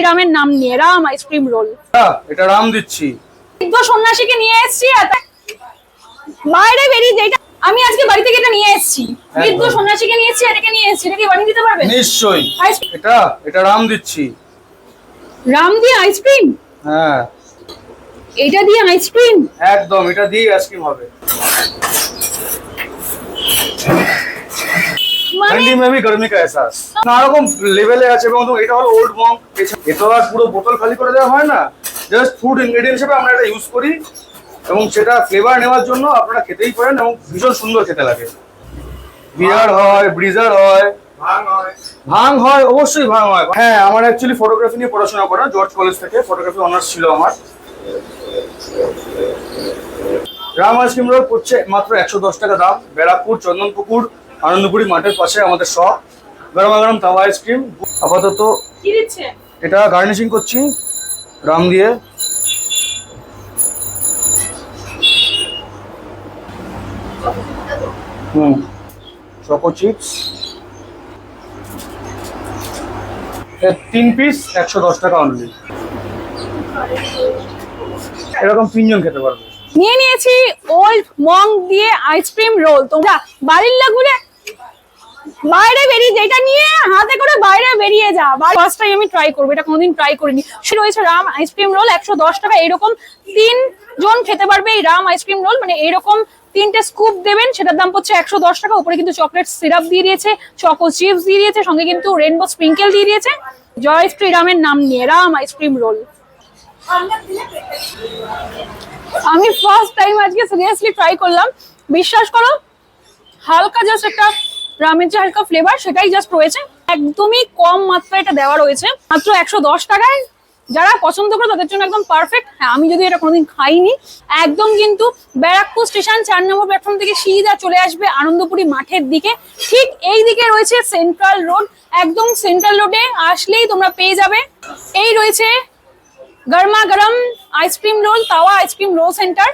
রামের নাম নিয়ে, রাম আইসক্রিম রোল। এটা রাম দিচ্ছি। বৃদ্ধ সন্ন্যাসীকে নিয়ে এসেছি, বাইরে বেরিয়ে যেটা আমি আজকে বাড়ি থেকে এটা নিয়ে এসেছি, বৃদ্ধ সন্ন্যাসীকে নিয়ে এসেছি, এটাকে নিয়ে এসেছি, এটা কি বানিয়ে দিতে পারবে? নিশ্চয়ই। এটা রাম দিচ্ছি। রাম দিয়ে আইসক্রিম? হ্যাঁ, এটা দিয়ে আইসক্রিম? একদম, এটা দিয়ে আইসক্রিম হবে। ठंडी में भी गर्मी का एहसास নানা রকম লেভেলে আছে। এবং এটা হলো ওল্ড মঙ্ক, এটা আর পুরো বোতল খালি করে দেওয়া হয় না, জাস্ট ফুড ইনগ্রেডিয়েন্ট হিসেবে আমরা এটা ইউজ করি এবং সেটা ফ্লেভার নেওয়ার জন্য আপনারা খেতেই পারেন এবং ভীষণ সুন্দর খেতে লাগে। বিয়ার হয়, ব্রিজার হয়, ভাং হয়, অবশ্যই ভাং হয়। হ্যাঁ, আমার অ্যাকচুয়ালি ফটোগ্রাফি নিয়ে পড়াশোনা করা, জর্জ কলেজ থেকে ফটোগ্রাফি অনার্স ছিল আমার। রাম আইসক্রিম রোল পড়ছে মাত্র 110 টাকা দাম। ব্যারাকপুর চন্দনপুকুর আনন্দপুরি মাঠের পাশে আমাদের শপ। গরমা গরম তাওয়া আইসক্রিম। আপাতত কি দিচ্ছে? এটা গার্নিশিং করছি রাম দিয়ে। চকো চিপস 3 পিস 110 টাকা অনলি। এরকম 3 জন খেতে পারবে। নিয়ে নিয়েছি ওল্ড মঙ্ক দিয়ে আইসক্রিম রোল। তোমরা বাড়ির লোকগুলো বাইরে বেরিয়ে যেটা নিয়ে হাতে করে বাইরে বেরিয়ে যা। ফার্স্ট টাইম আমি ট্রাই করবো, এটা কোনোদিন ট্রাই করিনি। সে রয়েছে রাম আইসক্রিম রোল 110 টাকা। এরকম 3 জন খেতে পারবে এই রাম আইসক্রিম রোল। মানে এরকম 3টে স্কুপ দেবেন, সেটার দাম পড়ছে 110 টাকা। উপরে কিন্তু চকলেট সিরাপ দিয়ে দিয়েছে, চকো চিপস দিয়ে দিয়েছে, সঙ্গে কিন্তু রেনবো স্প্রিঙ্কেল দিয়ে দিয়েছে। জয় শ্রী রামের নাম নিয়ে রাম আইসক্রিম রোল। আমি ফার্স্ট টাইম আজকে সিরিয়াসলি ট্রাই করলাম। বিশ্বাস করো, হালকা জাস্ট একটা রামের যে হালকা ফ্লেভার সেটাই জাস্ট রয়েছে, একদমই কম মাত্রায় এটা দেওয়া রয়েছে, মাত্র 110 টাকায়। যারা পছন্দ করে তাদের জন্য একদম পারফেক্ট। হ্যাঁ, আমি যদি এটা কোনোদিন খাইনি, একদম কিন্তু ব্যারাকপুর স্টেশন 4 নম্বর প্ল্যাটফর্ম থেকে সিধা চলে আসবে আনন্দপুরি মাঠের দিকে। ঠিক এই দিকে রয়েছে সেন্ট্রাল রোড। একদম সেন্ট্রাল রোডে আসলেই তোমরা পেয়ে যাবে। এই রয়েছে গরমা গরম আইসক্রিম রোল, তাওয়া আইসক্রিম রোল সেন্টার।